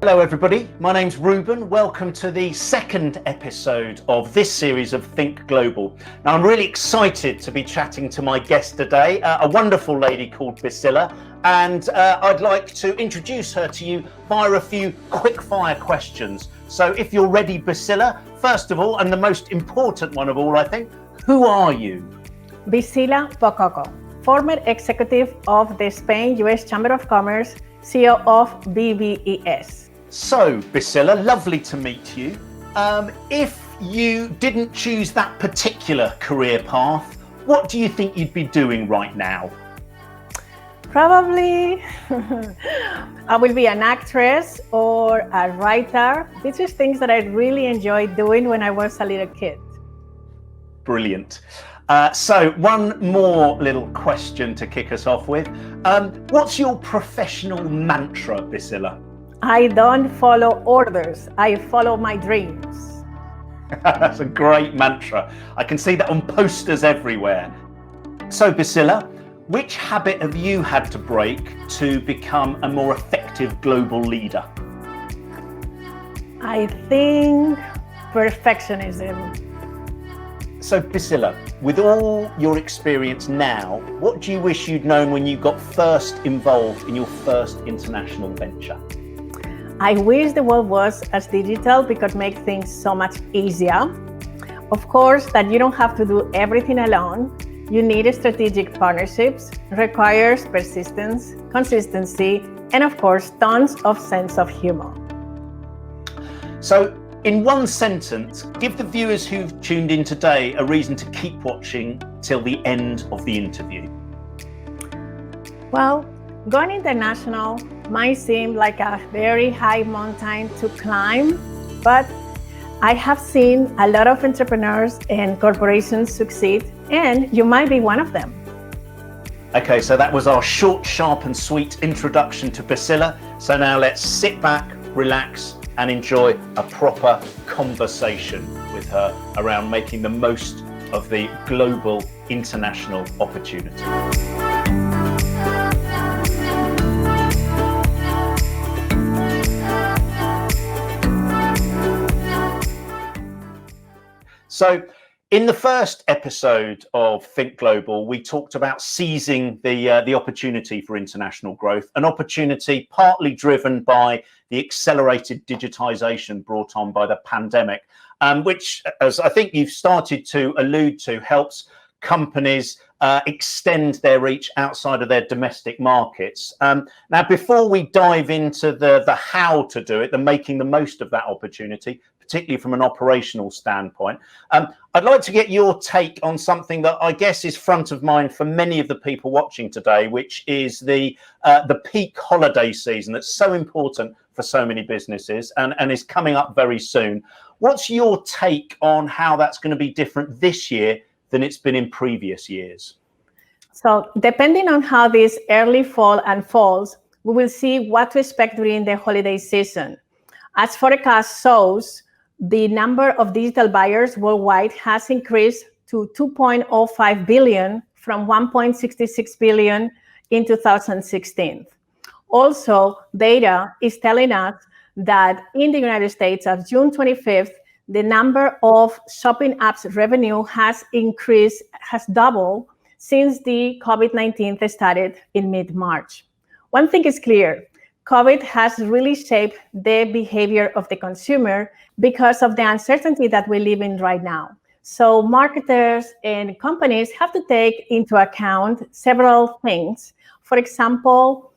Hello everybody, my name's Ruben. Welcome to the second episode of this series of Think Global. Now I'm really excited to be chatting to my guest today, a wonderful lady called Bisila, and I'd like to introduce her to you via a few quick fire questions. So if you're ready, Bisila, first of all, and the most important one of all, I think, who are you? Bisila Bokoko, former executive of the Spain-US Chamber of Commerce, CEO of BBES. So, Bisila, lovely to meet you. If you didn't choose that particular career path, what do you think you'd be doing right now? Probably I will be an actress or a writer. These are things that I really enjoyed doing when I was a little kid. Brilliant. So one more little question to kick us off with. What's your professional mantra, Bisila? I don't follow orders, I follow my dreams. That's a great mantra. I can see that on posters everywhere. So Bisila, which habit have you had to break to become a more effective global leader? I think perfectionism. So Bisila, with all your experience now, what do you wish you'd known when you got first involved in your first international venture? I wish the world was as digital because it makes things so much easier. Of course, that you don't have to do everything alone. You need strategic partnerships, requires persistence, consistency, and of course, tons of sense of humor. So, in one sentence, give the viewers who've tuned in today a reason to keep watching till the end of the interview. Well, going international might seem like a very high mountain to climb, but I have seen a lot of entrepreneurs and corporations succeed, and you might be one of them. Okay, so that was our short, sharp and sweet introduction to Bisila. So now let's sit back, relax and enjoy a proper conversation with her around making the most of the global international opportunity. So in the first episode of Think Global, we talked about seizing the opportunity for international growth, an opportunity partly driven by the accelerated digitization brought on by the pandemic, which, as I think you've started to allude to, helps companies extend their reach outside of their domestic markets. Now, before we dive into the how to do it, the making the most of that opportunity, particularly from an operational standpoint, I'd like to get your take on something that I guess is front of mind for many of the people watching today, which is the peak holiday season that's so important for so many businesses and is coming up very soon. What's your take on how that's going to be different this year than it's been in previous years? So depending on how this early fall unfolds, we will see what to expect during the holiday season. As forecast shows, the number of digital buyers worldwide has increased to 2.05 billion from 1.66 billion in 2016. Also, data is telling us that in the United States, as of June 25th, the number of shopping apps revenue has increased, has doubled since the COVID-19 started in mid-March. One thing is clear, COVID has really shaped the behavior of the consumer because of the uncertainty that we live in right now. So marketers and companies have to take into account several things. For example,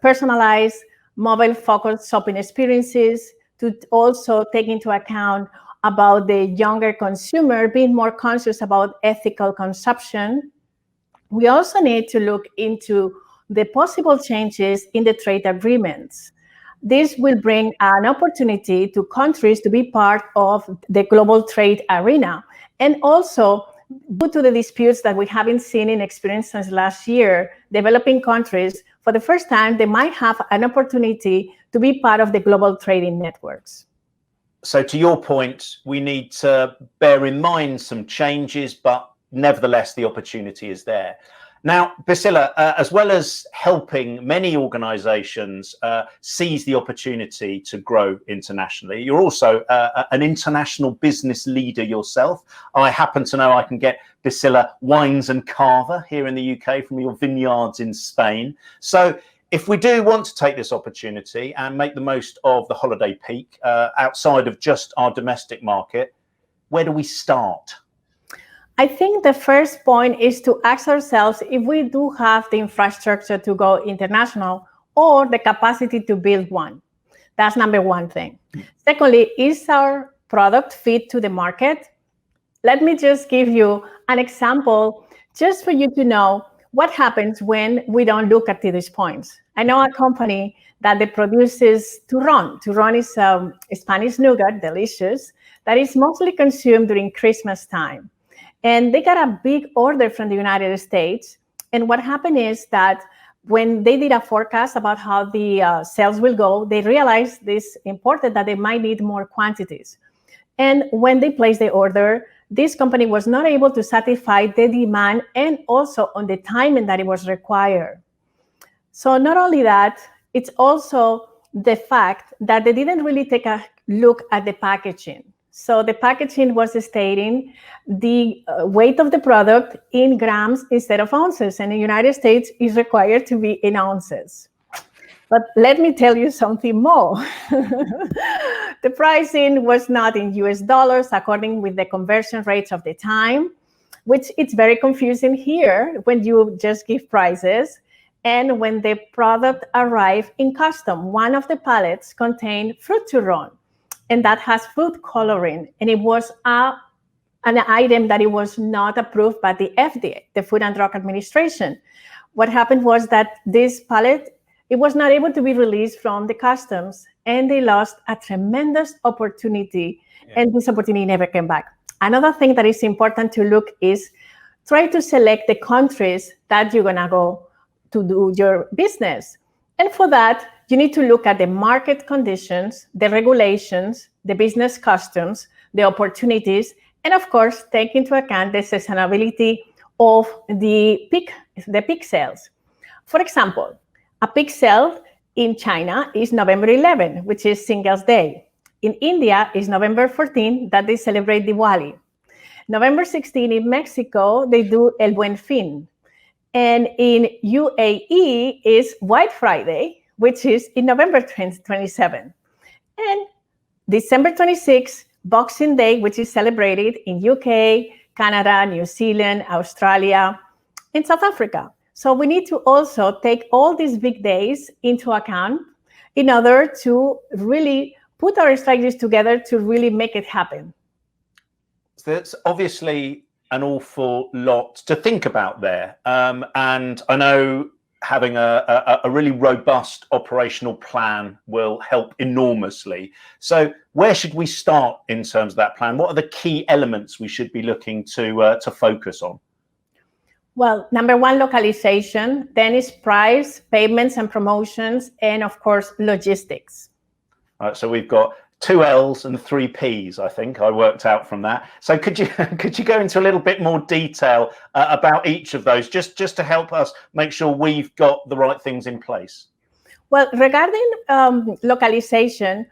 personalized mobile-focused shopping experiences, to also take into account about the younger consumer being more conscious about ethical consumption. We also need to look into the possible changes in the trade agreements. This will bring an opportunity to countries to be part of the global trade arena. And also, due to the disputes that we haven't seen in experience since last year, developing countries, for the first time, they might have an opportunity to be part of the global trading networks. So to your point, we need to bear in mind some changes, but nevertheless, the opportunity is there. Now, Bisila, as well as helping many organizations seize the opportunity to grow internationally, you're also an international business leader yourself. I happen to know I can get Bisila wines and cava here in the UK from your vineyards in Spain. So if we do want to take this opportunity and make the most of the holiday peak outside of just our domestic market, where do we start? I think the first point is to ask ourselves if we do have the infrastructure to go international or the capacity to build one. That's number one thing. Secondly, is our product fit to the market? Let me just give you an example just for you to know what happens when we don't look at these points. I know a company that produces turrón. Turrón is Spanish nougat, delicious, that is mostly consumed during Christmas time. And they got a big order from the United States. And what happened is that when they did a forecast about how the sales will go, they realized this important that they might need more quantities. And when they placed the order, this company was not able to satisfy the demand and also on the timing that it was required. So not only that, it's also the fact that they didn't really take a look at the packaging. So the packaging was stating the weight of the product in grams instead of ounces. And in the United States, it's required to be in ounces. But let me tell you something more. The pricing was not in US dollars, according with the conversion rates of the time, which it's very confusing here when you just give prices. And when the product arrived in custom, one of the pallets contained fruit turrón, and that has food coloring. And it was an item that it was not approved by the FDA, the Food and Drug Administration. What happened was that this pallet, it was not able to be released from the customs, and they lost a tremendous opportunity, and this opportunity never came back. Another thing that is important to look is try to select the countries that you're gonna go to do your business. And for that, you need to look at the market conditions, the regulations, the business customs, the opportunities, and of course, take into account the seasonality of the peak sales. For example, a peak sale in China is November 11, which is Singles Day. In India is November 14, that they celebrate Diwali. November 16 in Mexico, they do El Buen Fin. And in UAE is White Friday, which is in November 27. And December 26, Boxing Day, which is celebrated in UK, Canada, New Zealand, Australia, and South Africa. So we need to also take all these big days into account in order to really put our strategies together to really make it happen. So that's obviously an awful lot to think about there. And I know having a really robust operational plan will help enormously. So where should we start in terms of that plan? What are the key elements we should be looking to focus on? Well, number one, localization, then is price, payments and promotions, and of course, logistics. All right, so we've got 2 L's and 3 P's, I think I worked out from that. So could you go into a little bit more detail about each of those, just to help us make sure we've got the right things in place? Well, regarding localization,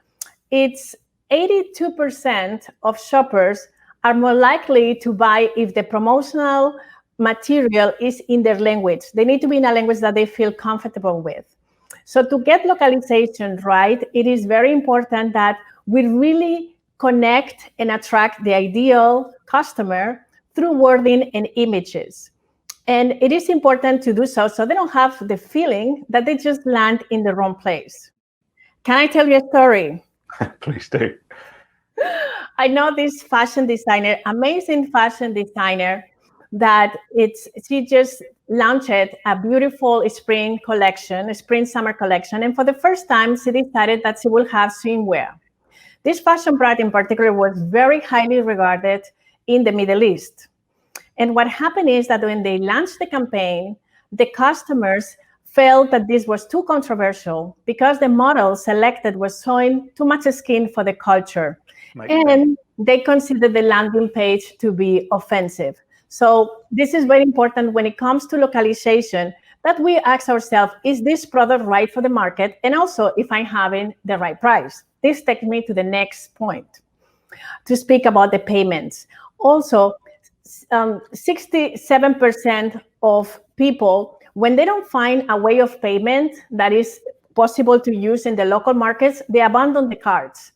it's 82% of shoppers are more likely to buy if the promotional material is in their language. They need to be in a language that they feel comfortable with. So to get localization right, it is very important that we really connect and attract the ideal customer through wording and images. And it is important to do so they don't have the feeling that they just land in the wrong place. Can I tell you a story? Please do. I know this fashion designer, amazing fashion designer, that she just launched a beautiful spring collection, a spring-summer collection. And for the first time, she decided that she will have swimwear. This fashion brand in particular was very highly regarded in the Middle East. And what happened is that when they launched the campaign, the customers felt that this was too controversial because the model selected was showing too much skin for the culture. And they considered the landing page to be offensive. So this is very important when it comes to localization, that we ask ourselves, is this product right for the market? And also, if I'm having the right price. This takes me to the next point, to speak about the payments. Also, 67% of people, when they don't find a way of payment that is possible to use in the local markets, they abandon the cards.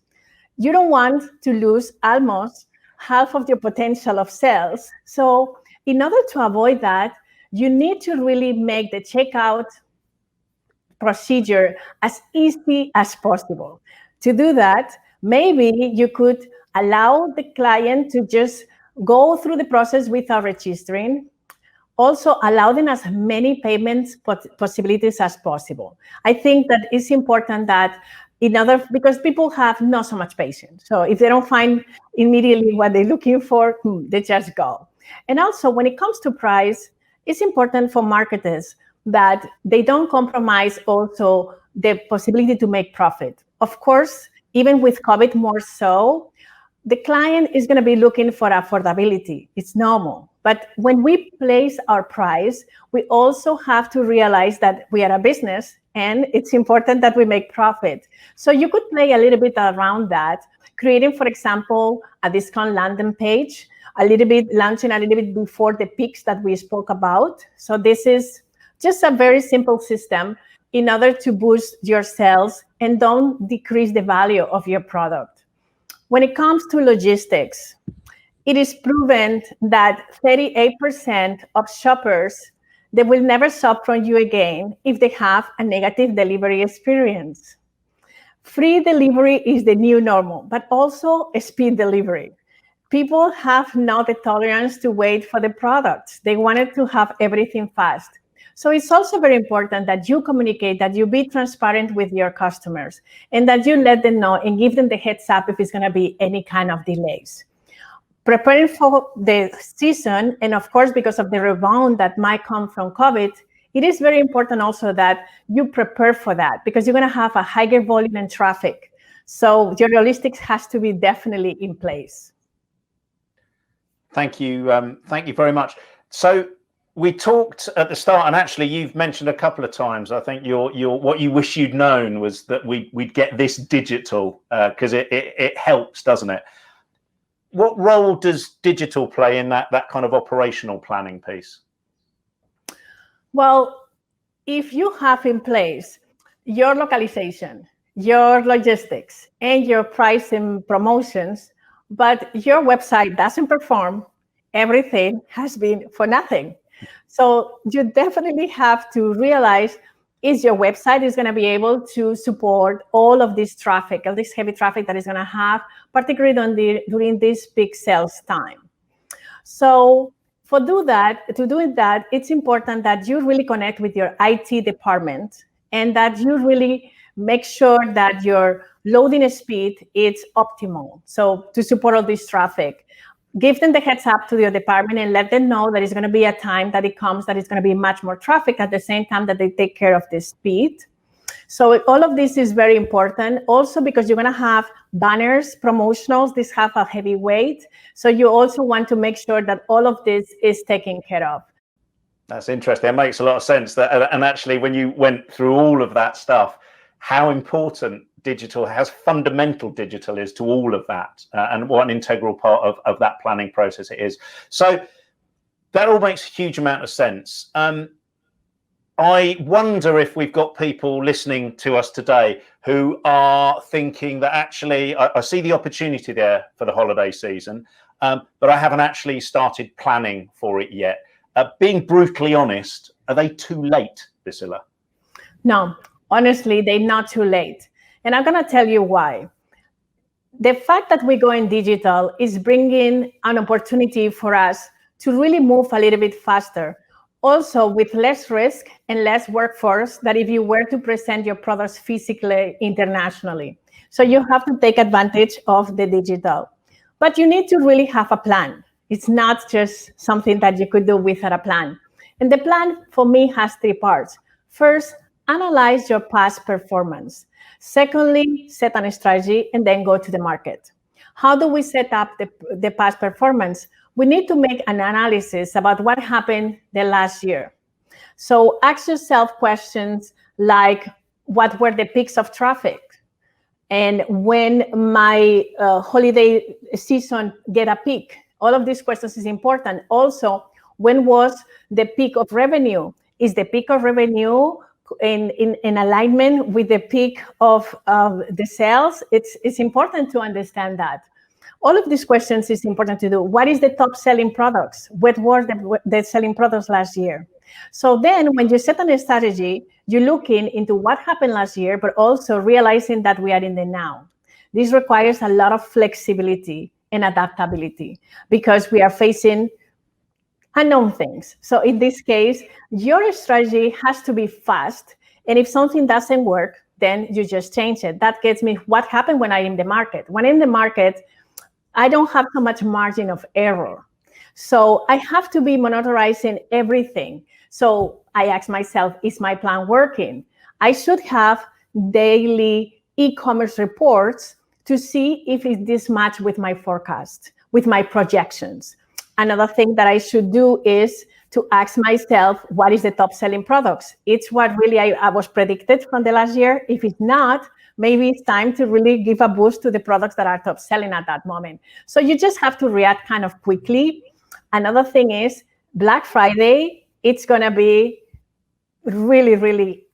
You don't want to lose almost half of your potential of sales. So in order to avoid that, you need to really make the checkout procedure as easy as possible. To do that, maybe you could allow the client to just go through the process without registering. Also, allow them as many payments possibilities as possible. I think that it's important that because people have not so much patience. So if they don't find immediately what they're looking for, they just go. And also, when it comes to price, it's important for marketers that they don't compromise also the possibility to make profit. Of course, even with COVID more so, the client is going to be looking for affordability. It's normal. But when we place our price, we also have to realize that we are a business and it's important that we make profit. So you could play a little bit around that, creating, for example, a discount landing page, launching a little bit before the peaks that we spoke about. So this is just a very simple system in order to boost your sales and don't decrease the value of your product. When it comes to logistics, it is proven that 38% of shoppers, they will never shop from you again if they have a negative delivery experience. Free delivery is the new normal, but also speed delivery. People have not the tolerance to wait for the products. They wanted to have everything fast. So it's also very important that you communicate, that you be transparent with your customers, and that you let them know and give them the heads up if it's going to be any kind of delays. Preparing for the season, and of course, because of the rebound that might come from COVID, it is very important also that you prepare for that, because you're going to have a higher volume and traffic. So your logistics has to be definitely in place. Thank you very much. So we talked at the start, and actually you've mentioned a couple of times, I think your what you wish you'd known was that we'd get this digital, because it helps, doesn't it? What role does digital play in that kind of operational planning piece? Well, if you have in place your localization, your logistics, and your pricing promotions, but your website doesn't perform, everything has been for nothing. So you definitely have to realize, is your website is going to be able to support all of this traffic, all this heavy traffic that is going to have, particularly during this peak sales time. So to do that, it's important that you really connect with your IT department and that you really make sure that your loading speed is optimal. So to support all this traffic, give them the heads up to your department and let them know that it's going to be a time that it comes that it's going to be much more traffic at the same time that they take care of the speed. So all of this is very important. Also, because you're going to have banners, promotionals, these have a heavy weight. So you also want to make sure that all of this is taken care of. That's interesting. It makes a lot of sense. And actually, when you went through all of that stuff, how important digital, how fundamental digital is to all of that, and what an integral part of that planning process it is. So that all makes a huge amount of sense. I wonder if we've got people listening to us today who are thinking that actually I see the opportunity there for the holiday season, but I haven't actually started planning for it yet. Being brutally honest, are they too late, Bisila? No, honestly, they're not too late. And I'm going to tell you why. The fact that we're going digital is bringing an opportunity for us to really move a little bit faster. Also, with less risk and less workforce than if you were to present your products physically internationally. So you have to take advantage of the digital. But you need to really have a plan. It's not just something that you could do without a plan. And the plan for me has three parts. First, analyze your past performance. Secondly, set a strategy and then go to the market. How do we set up the past performance? we need to make an analysis about what happened the last year. So ask yourself questions like, what were the peaks of traffic? And when my holiday season get a peak? All of these questions is important. Also, when was the peak of revenue? Is the peak of revenue in alignment with the peak of the sales? It's important to understand that. All of these questions is important to do. What is the top selling products? What were the selling products last year? So then when you set on a strategy, you're looking into what happened last year, but also realizing that we are in the now. This requires a lot of flexibility and adaptability because we are facing unknown things. So in this case, your strategy has to be fast. And if something doesn't work, then you just change it. That gets me what happened when I'm in the market. When I'm in the market, I don't have so much margin of error. So I have to be monitoring everything. So I ask myself, is my plan working? I should have daily e-commerce reports to see if this match with my forecast, with my projections. Another thing that I should do is to ask myself, what is the top selling products? It's what really I was predicted from the last year. If it's not, maybe it's time to really give a boost to the products that are top selling at that moment. So you just have to react kind of quickly. Another thing is Black Friday, it's going to be really, really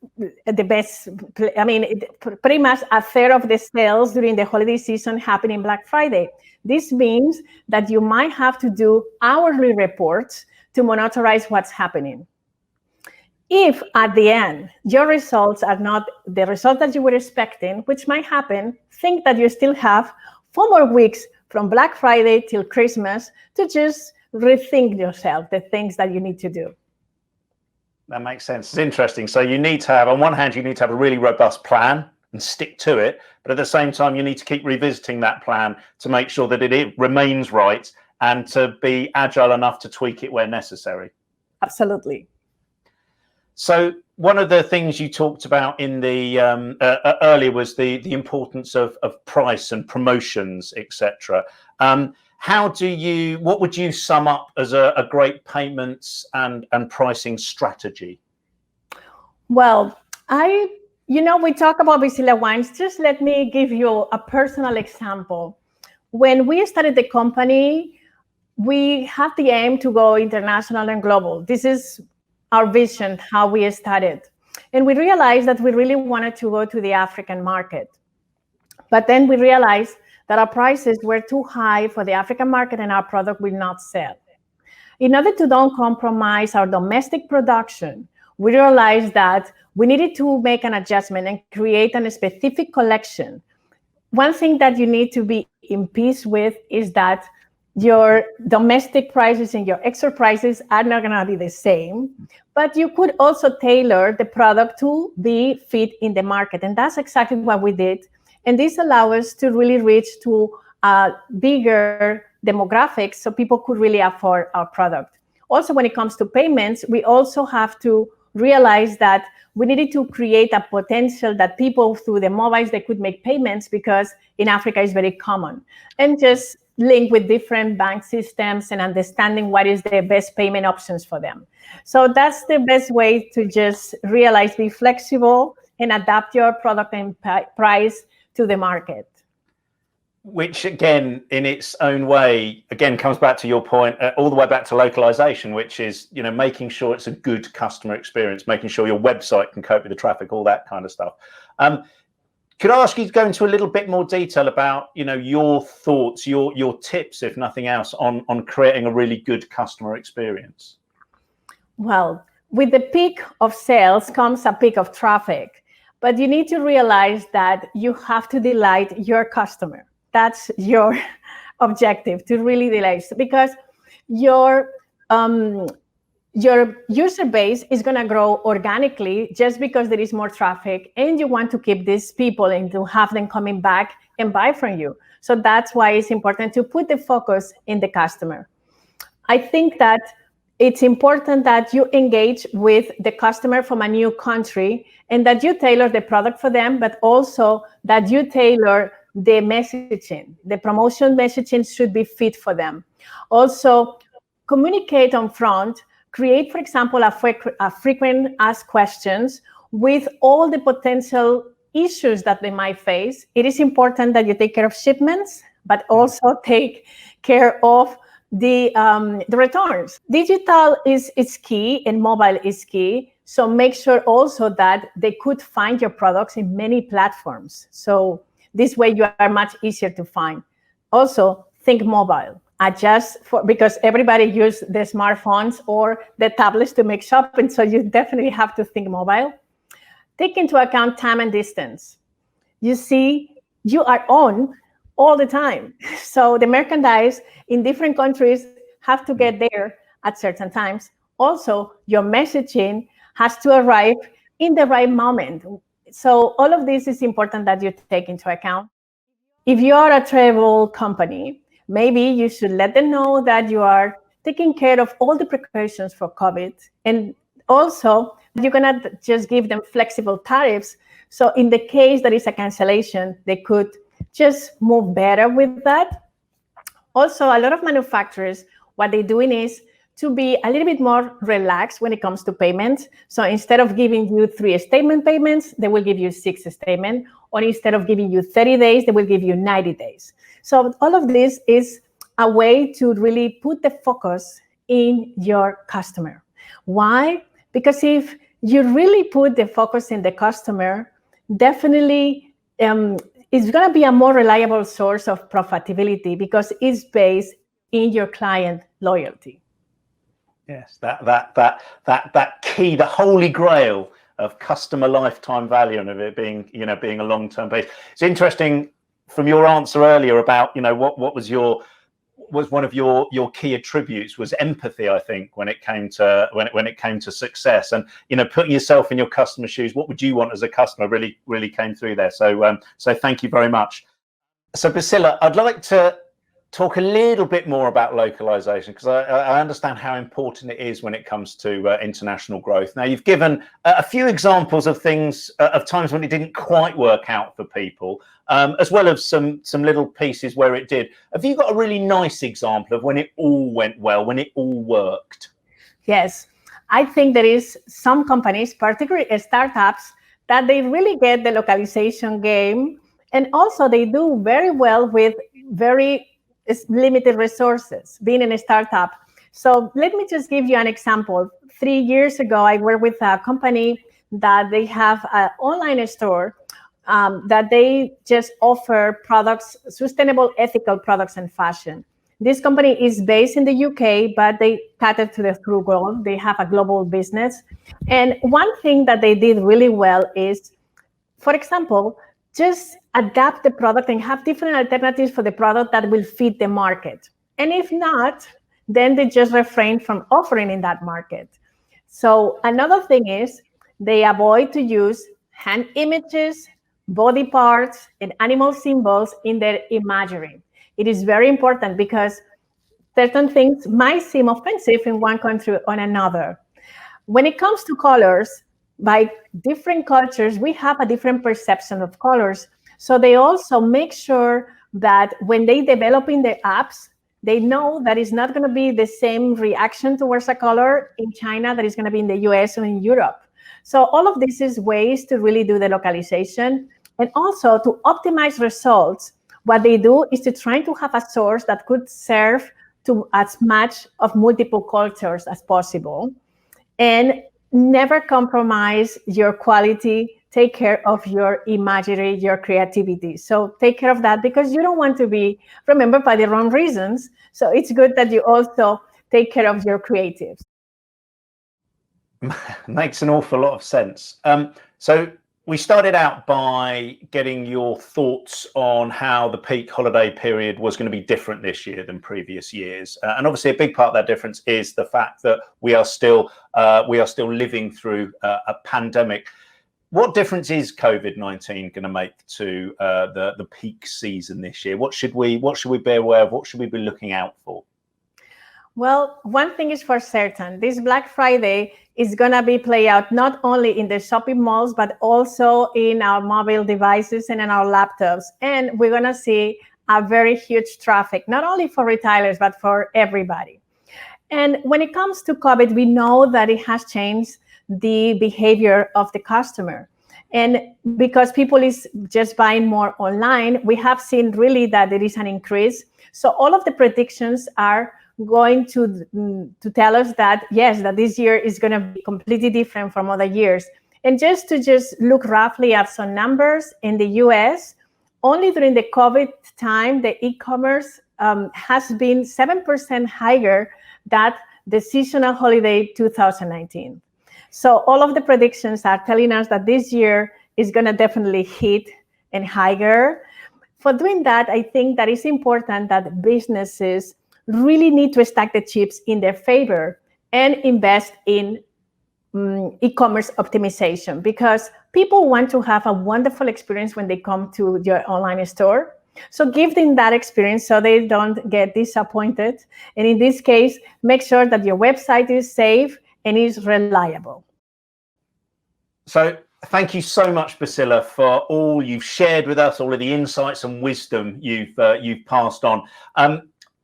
the best. I mean, pretty much a third of the sales during the holiday season happen in Black Friday. This means that you might have to do hourly reports to monitorize what's happening. If at the end, your results are not the result that you were expecting, which might happen, think that you still have 4 more weeks from Black Friday till Christmas to just rethink yourself, the things that you need to do. That makes sense. It's interesting. So you need to have, on one hand, you need to have a really robust plan and stick to it. But at the same time, you need to keep revisiting that plan to make sure that it remains right and to be agile enough to tweak it where necessary. Absolutely. So one of the things you talked about in the earlier was the importance of price and promotions, etc. What would you sum up as a great payments and pricing strategy? Well, we talk about Bisila wines. Just let me give you a personal example. When we started the company, we had the aim to go international and global. This is our vision, how we started. And we realized that we really wanted to go to the African market. But then we realized that our prices were too high for the African market and our product will not sell. In order to don't compromise our domestic production, we realized that we needed to make an adjustment and create a specific collection. One thing that you need to be in peace with is that your domestic prices and your export prices are not going to be the same, but you could also tailor the product to be fit in the market. And that's exactly what we did. And this allows us to really reach to bigger demographics so people could really afford our product. Also, when it comes to payments, we also have to realize that we needed to create a potential that people through the mobiles, they could make payments because in Africa it's very common. And just link with different bank systems and understanding what is the best payment options for them. So that's the best way to just realize, be flexible and adapt your product and price to the market. Which again, in its own way, again, comes back to your point, all the way back to localization, which is, making sure it's a good customer experience, making sure your website can cope with the traffic, all that kind of stuff. Could I ask you to go into a little bit more detail about, your thoughts, your tips, if nothing else, on creating a really good customer experience? Well, with the peak of sales comes a peak of traffic, but you need to realize that you have to delight your customer. That's your objective, to really delight, because your user base is going to grow organically just because there is more traffic, and you want to keep these people and to have them coming back and buy from you. So that's why it's important to put the focus in the customer. I think that it's important that you engage with the customer from a new country and that you tailor the product for them, but also that you tailor the messaging. The promotion messaging should be fit for them. Also, communicate on front. Create, for example, a frequent asked questions with all the potential issues that they might face. It is important that you take care of shipments, but also take care of the returns. Digital is key and mobile is key. So make sure also that they could find your products in many platforms. So this way you are much easier to find. Also, think mobile. Adjust because everybody uses the smartphones or the tablets to make shopping. So you definitely have to think mobile. Take into account time and distance. You see, you are on all the time. So the merchandise in different countries have to get there at certain times. Also, your messaging has to arrive in the right moment. So all of this is important that you take into account. If you are a travel company, maybe you should let them know that you are taking care of all the precautions for COVID. And also, you cannot just give them flexible tariffs. So in the case there is a cancellation, they could just move better with that. Also, a lot of manufacturers, what they're doing is to be a little bit more relaxed when it comes to payments. So instead of giving you 3 statement payments, they will give you 6 statements. Or instead of giving you 30 days, they will give you 90 days. So all of this is a way to really put the focus in your customer. Why? Because if you really put the focus in the customer, definitely it's going to be a more reliable source of profitability because it's based in your client loyalty. Yes, that key, the holy grail of customer lifetime value, and of it being, being a long-term base. It's interesting from your answer earlier about, what was one of your key attributes was empathy, I think, when it came to success, and putting yourself in your customer's shoes. What would you want as a customer really came through there. So thank you very much. So Bisila, I'd like to talk a little bit more about localization, because I understand how important it is when it comes to international growth. Now, you've given a few examples of things, of times when it didn't quite work out for people, as well as some little pieces where it did. Have you got a really nice example of when it all went well, when it all worked? Yes, I think there is some companies, particularly startups, that they really get the localization game, and also they do very well with very limited resources, being in a startup. So let me just give you an example. 3 years ago, I worked with a company that they have an online store that they just offer products, sustainable, ethical products and fashion. This company is based in the UK, but they cater to the through world. They have a global business. And one thing that they did really well is, for example, just adapt the product and have different alternatives for the product that will fit the market. And if not, then they just refrain from offering in that market. So another thing is they avoid to use hand images, body parts, and animal symbols in their imagery. It is very important because certain things might seem offensive in one country or another. When it comes to colors, by different cultures, we have a different perception of colors. So they also make sure that when they develop in their apps, they know that it's not going to be the same reaction towards a color in China that is going to be in the US or in Europe. So all of this is ways to really do the localization. And also to optimize results, what they do is to try to have a source that could serve to as much of multiple cultures as possible. And never compromise your quality. Take care of your imagery, your creativity. So take care of that, because you don't want to be remembered by the wrong reasons. So it's good that you also take care of your creatives. Makes an awful lot of sense. So we started out by getting your thoughts on how the peak holiday period was going to be different this year than previous years, and obviously a big part of that difference is the fact that we are still living through a pandemic. What difference is COVID-19 going to make to the peak season this year? What should we be aware of? What should we be looking out for? Well, one thing is for certain, this Black Friday is going to be play out not only in the shopping malls, but also in our mobile devices and in our laptops. And we're going to see a very huge traffic, not only for retailers, but for everybody. And when it comes to COVID, we know that it has changed the behavior of the customer. And because people is just buying more online, we have seen really that there is an increase. So all of the predictions are going to tell us that, yes, that this year is going to be completely different from other years. And just to look roughly at some numbers in the US, only during the COVID time, the e-commerce has been 7% higher than the seasonal holiday 2019. So all of the predictions are telling us that this year is going to definitely hit and higher. For doing that, I think that it's important that businesses really need to stack the chips in their favor and invest in e-commerce optimization, because people want to have a wonderful experience when they come to your online store. So give them that experience so they don't get disappointed. And in this case, make sure that your website is safe and is reliable. So thank you so much, Bisila, for all you've shared with us, all of the insights and wisdom you've passed on.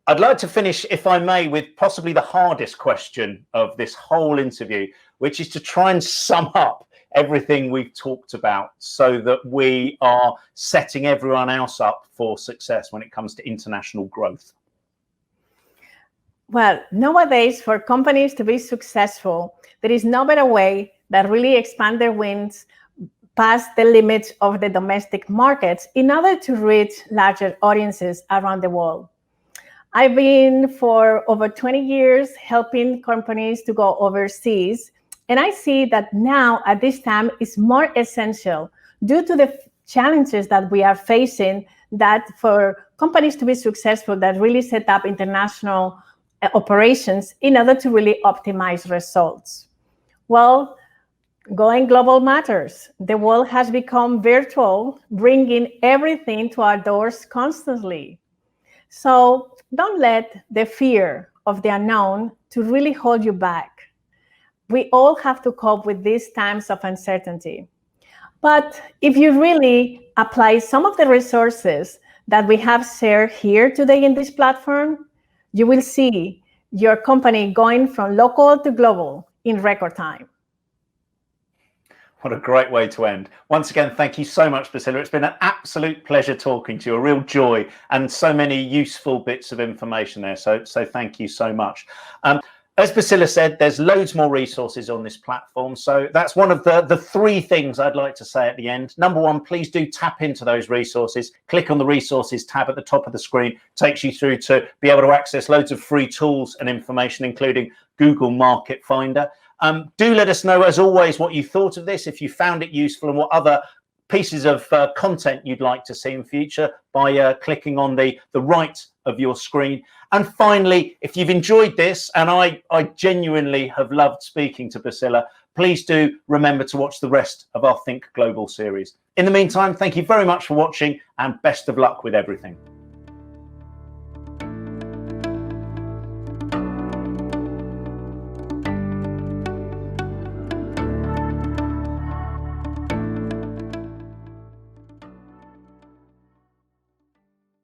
I'd like to finish, if I may, with possibly the hardest question of this whole interview, which is to try and sum up everything we've talked about so that we are setting everyone else up for success when it comes to international growth. Well, nowadays, for companies to be successful, there is no better way than really expand their wings past the limits of the domestic markets in order to reach larger audiences around the world. I've been for over 20 years helping companies to go overseas. And I see that now at this time is more essential due to the challenges that we are facing, that for companies to be successful, that really set up international operations in order to really optimize results. Well, going global matters. The world has become virtual, bringing everything to our doors constantly. So don't let the fear of the unknown to really hold you back. We all have to cope with these times of uncertainty. But if you really apply some of the resources that we have shared here today in this platform, you will see your company going from local to global in record time. What a great way to end. Once again, thank you so much, Bisila. It's been an absolute pleasure talking to you, a real joy, and so many useful bits of information there. So thank you so much. As Bisila said, there's loads more resources on this platform. So that's one of the three things I'd like to say at the end. Number one, please do tap into those resources. Click on the resources tab at the top of the screen. Takes you through to be able to access loads of free tools and information, including Google Market Finder. Do let us know, as always, what you thought of this, if you found it useful, and what other pieces of content you'd like to see in future by clicking on the right of your screen. And finally, if you've enjoyed this, and I genuinely have loved speaking to Bisila, please do remember to watch the rest of our Think Global series. In the meantime, thank you very much for watching, and best of luck with everything.